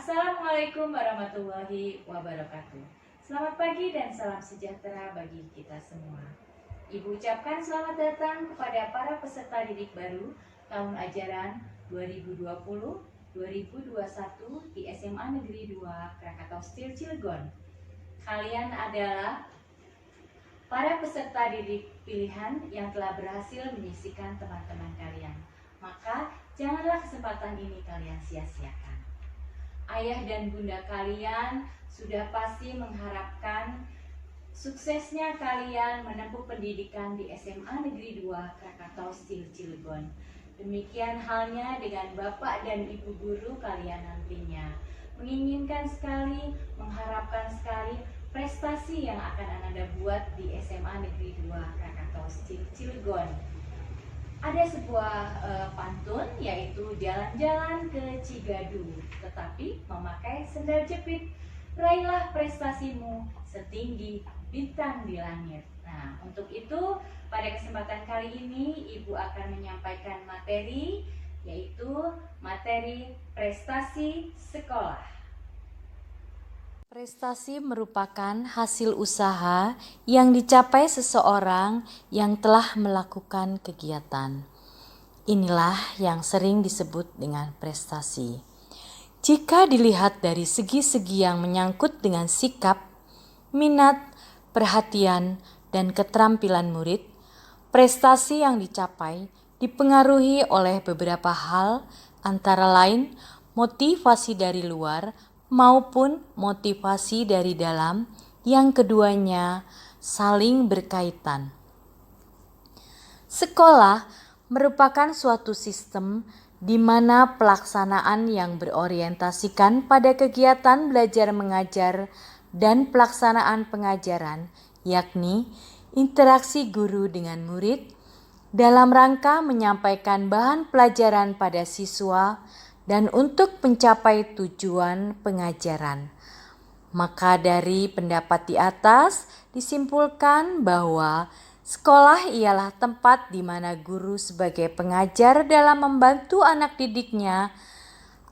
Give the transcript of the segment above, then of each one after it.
Assalamualaikum warahmatullahi wabarakatuh. Selamat pagi dan salam sejahtera bagi kita semua. Ibu ucapkan selamat datang kepada para peserta didik baru tahun ajaran 2020-2021 di SMA Negeri 2 Krakatau Steel Cilegon. Kalian adalah para peserta didik pilihan yang telah berhasil menyisihkan teman-teman kalian. Maka janganlah kesempatan ini kalian sia-siakan. Ayah dan bunda kalian sudah pasti mengharapkan suksesnya kalian menempuh pendidikan di SMA Negeri 2 Krakatau Steel Cilegon. Demikian halnya dengan bapak dan ibu guru kalian nantinya. Menginginkan sekali, mengharapkan sekali prestasi yang akan Anda buat di SMA Negeri 2 Krakatau Steel Cilegon. Ada sebuah pantun yaitu jalan-jalan ke Cigadu, tetapi memakai sendal jepit. Raihlah prestasimu setinggi bintang di langit. Nah, untuk itu pada kesempatan kali ini Ibu akan menyampaikan materi, yaitu materi prestasi sekolah. Prestasi merupakan hasil usaha yang dicapai seseorang yang telah melakukan kegiatan. Inilah yang sering disebut dengan prestasi. Jika dilihat dari segi-segi yang menyangkut dengan sikap, minat, perhatian, dan keterampilan murid, prestasi yang dicapai dipengaruhi oleh beberapa hal, antara lain motivasi dari luar maupun motivasi dari dalam, yang keduanya saling berkaitan. Sekolah merupakan suatu sistem di mana pelaksanaan yang berorientasikan pada kegiatan belajar mengajar dan pelaksanaan pengajaran, yakni interaksi guru dengan murid, dalam rangka menyampaikan bahan pelajaran pada siswa dan untuk mencapai tujuan pengajaran. Maka dari pendapat di atas disimpulkan bahwa sekolah ialah tempat di mana guru sebagai pengajar dalam membantu anak didiknya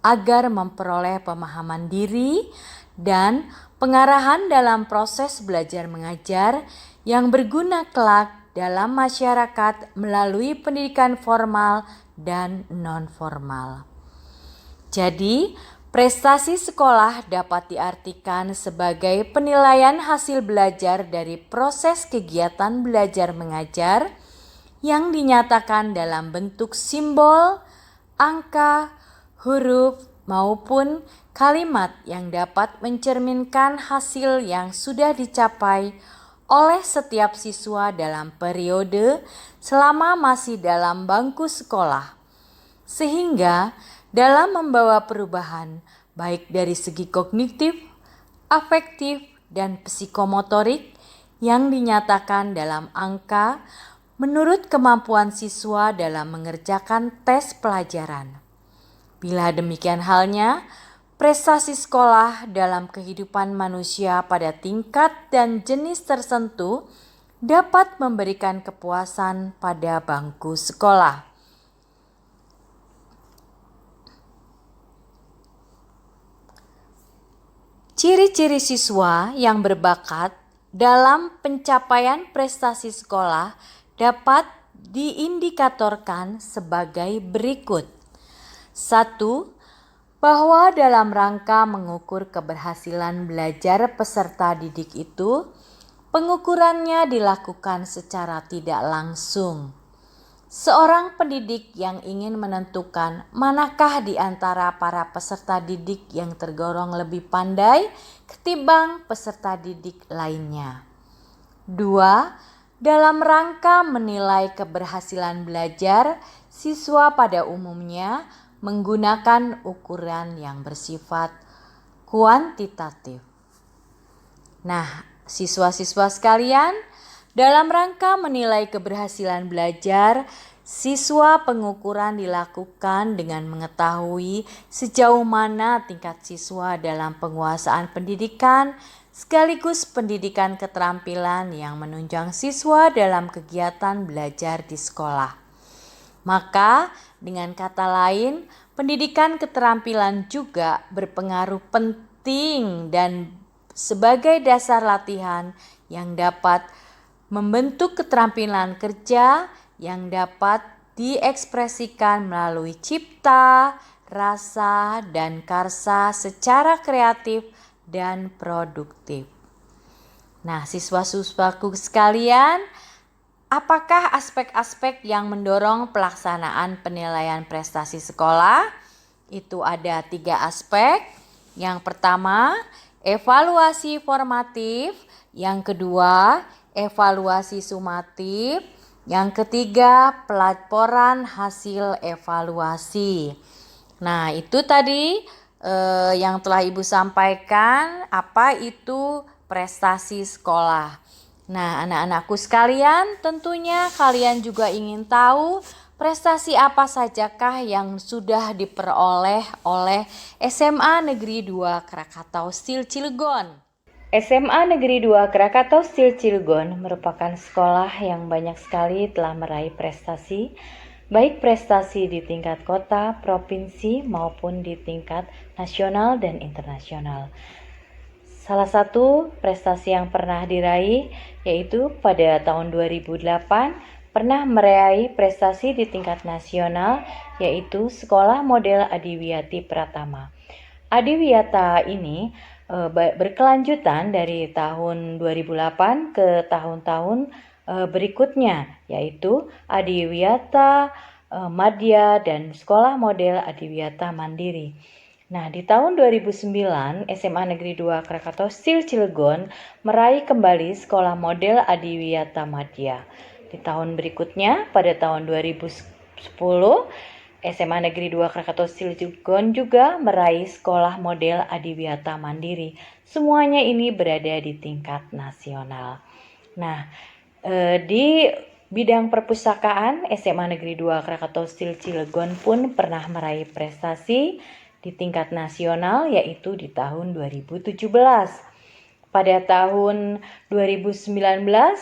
agar memperoleh pemahaman diri dan pengarahan dalam proses belajar mengajar yang berguna kelak dalam masyarakat melalui pendidikan formal dan non-formal. Jadi, prestasi sekolah dapat diartikan sebagai penilaian hasil belajar dari proses kegiatan belajar mengajar yang dinyatakan dalam bentuk simbol, angka, huruf, maupun kalimat yang dapat mencerminkan hasil yang sudah dicapai oleh setiap siswa dalam periode selama masih dalam bangku sekolah. Sehingga dalam membawa perubahan baik dari segi kognitif, afektif, dan psikomotorik yang dinyatakan dalam angka menurut kemampuan siswa dalam mengerjakan tes pelajaran. Bila demikian halnya, prestasi sekolah dalam kehidupan manusia pada tingkat dan jenis tertentu dapat memberikan kepuasan pada bangku sekolah. Ciri-ciri siswa yang berbakat dalam pencapaian prestasi sekolah dapat diindikatorkan sebagai berikut. 1. Bahwa dalam rangka mengukur keberhasilan belajar peserta didik itu, pengukurannya dilakukan secara tidak langsung. Seorang pendidik yang ingin menentukan manakah di antara para peserta didik yang tergolong lebih pandai ketimbang peserta didik lainnya. 2. Dalam rangka menilai keberhasilan belajar, siswa pada umumnya menggunakan ukuran yang bersifat kuantitatif. Nah, siswa-siswa sekalian, dalam rangka menilai keberhasilan belajar, siswa pengukuran dilakukan dengan mengetahui sejauh mana tingkat siswa dalam penguasaan pendidikan sekaligus pendidikan keterampilan yang menunjang siswa dalam kegiatan belajar di sekolah. Maka, dengan kata lain, Pendidikan keterampilan juga berpengaruh penting dan sebagai dasar latihan yang dapat membentuk keterampilan kerja yang dapat diekspresikan melalui cipta, rasa, dan karsa secara kreatif dan produktif. Nah, siswa-siswaku sekalian, apakah aspek-aspek yang mendorong pelaksanaan penilaian prestasi sekolah? Itu ada 3 aspek. Yang pertama, evaluasi formatif. Yang kedua, evaluasi sumatif. Yang ketiga, pelaporan hasil evaluasi. Nah, itu tadi yang telah Ibu sampaikan, apa itu prestasi sekolah. Nah, anak-anakku sekalian, tentunya kalian juga ingin tahu prestasi apa sajakah yang sudah diperoleh oleh SMA Negeri 2 Krakatau Steel Cilegon. SMA Negeri 2 Krakatau Steel Cilegon merupakan sekolah yang banyak sekali telah meraih prestasi, baik prestasi di tingkat kota, provinsi, maupun di tingkat nasional dan internasional. Salah satu prestasi yang pernah diraih yaitu pada tahun 2008 pernah meraih prestasi di tingkat nasional yaitu Sekolah Model Adiwiyati Pratama. Adiwiyata ini berkelanjutan dari tahun 2008 ke tahun-tahun berikutnya yaitu Adiwiyata Madya dan Sekolah Model Adiwiyata Mandiri. Nah, di tahun 2009, SMA Negeri 2 Krakatau Steel Cilegon meraih kembali Sekolah Model Adiwiyata Madya. Di tahun berikutnya, pada tahun 2010, SMA Negeri 2 Krakatau Steel Cilegon juga meraih Sekolah Model Adiwiyata Mandiri. Semuanya ini berada di tingkat nasional. Nah, di bidang perpustakaan, SMA Negeri 2 Krakatau Steel Cilegon pun pernah meraih prestasi di tingkat nasional yaitu di tahun 2017. Pada tahun 2019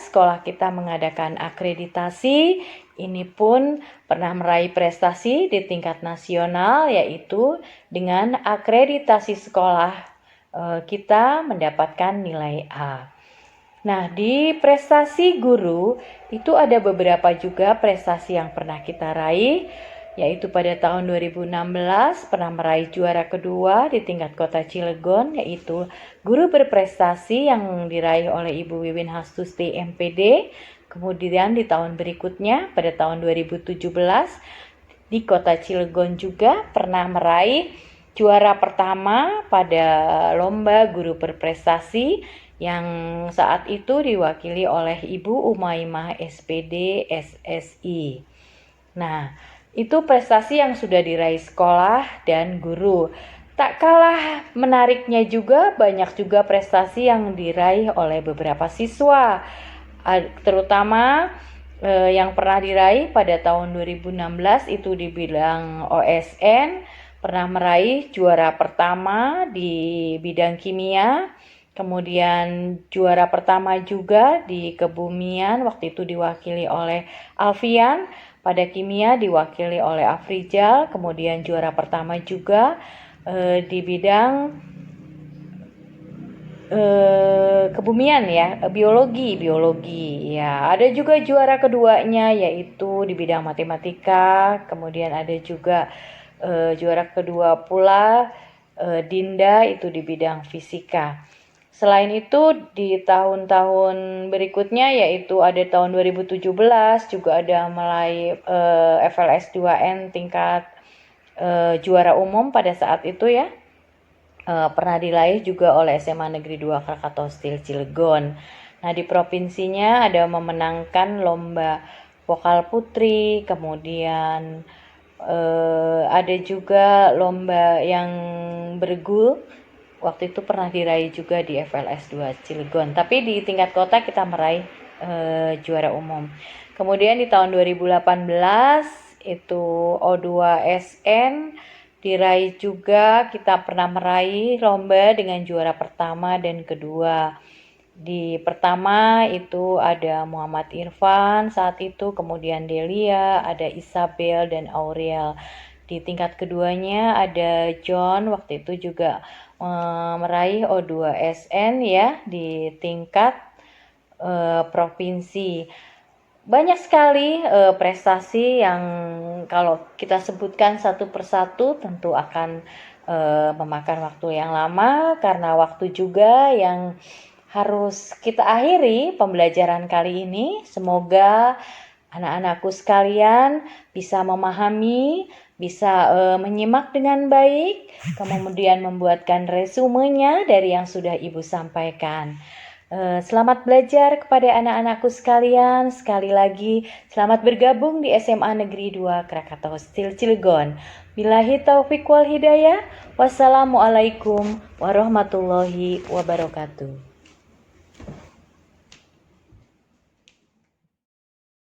sekolah kita mengadakan akreditasi. Ini pun pernah meraih prestasi di tingkat nasional yaitu dengan akreditasi sekolah kita mendapatkan nilai A. Nah, di prestasi guru itu ada beberapa juga prestasi yang pernah kita raih, yaitu pada tahun 2016 pernah meraih juara kedua di tingkat kota Cilegon, yaitu guru berprestasi yang diraih oleh Ibu Wiwin Hastusti MPD. Kemudian di tahun berikutnya pada tahun 2017 di kota Cilegon juga pernah meraih juara pertama pada lomba guru berprestasi yang saat itu diwakili oleh Ibu Umaymah SPD SSI. Nah, itu prestasi yang sudah diraih sekolah dan guru. Tak kalah menariknya juga banyak juga prestasi yang diraih oleh beberapa siswa. Terutama yang pernah diraih pada tahun 2016 itu di bidang OSN, pernah meraih juara pertama di bidang kimia. Kemudian juara pertama juga di kebumian, waktu itu diwakili oleh Alfian. Pada kimia diwakili oleh Afrizal. Kemudian juara pertama juga di bidang kebumian ya, biologi ya. Ada juga juara keduanya yaitu di bidang matematika. Kemudian ada juga juara kedua pula Dinda itu di bidang fisika. Selain itu di tahun-tahun berikutnya yaitu ada tahun 2017 juga ada meraih FLS 2N tingkat juara umum pada saat itu ya. Pernah diraih juga oleh SMA Negeri 2 Krakatau Steel Cilegon. Nah, di provinsinya ada memenangkan lomba vokal putri, kemudian ada juga lomba yang bergu. Waktu itu pernah diraih juga di FLS 2 Cilegon. Tapi di tingkat kota kita meraih juara umum. Kemudian di tahun 2018 itu O2SN diraih juga, kita pernah meraih lomba dengan juara pertama dan kedua. Di pertama itu ada Muhammad Irfan saat itu, kemudian Delia, ada Isabel dan Aurel. Di tingkat keduanya ada John, waktu itu juga meraih O2SN ya di tingkat provinsi. Banyak sekali prestasi yang kalau kita sebutkan satu persatu tentu akan memakan waktu yang lama, karena waktu juga yang harus kita akhiri pembelajaran kali ini. Semoga anak-anakku sekalian bisa memahami, bisa menyimak dengan baik, kemudian membuatkan resumenya dari yang sudah Ibu sampaikan. Selamat belajar kepada anak-anakku sekalian. Sekali lagi, selamat bergabung di SMA Negeri 2 Krakatau Steel Cilegon. Billahi taufiq wal hidayah. Wassalamualaikum warahmatullahi wabarakatuh.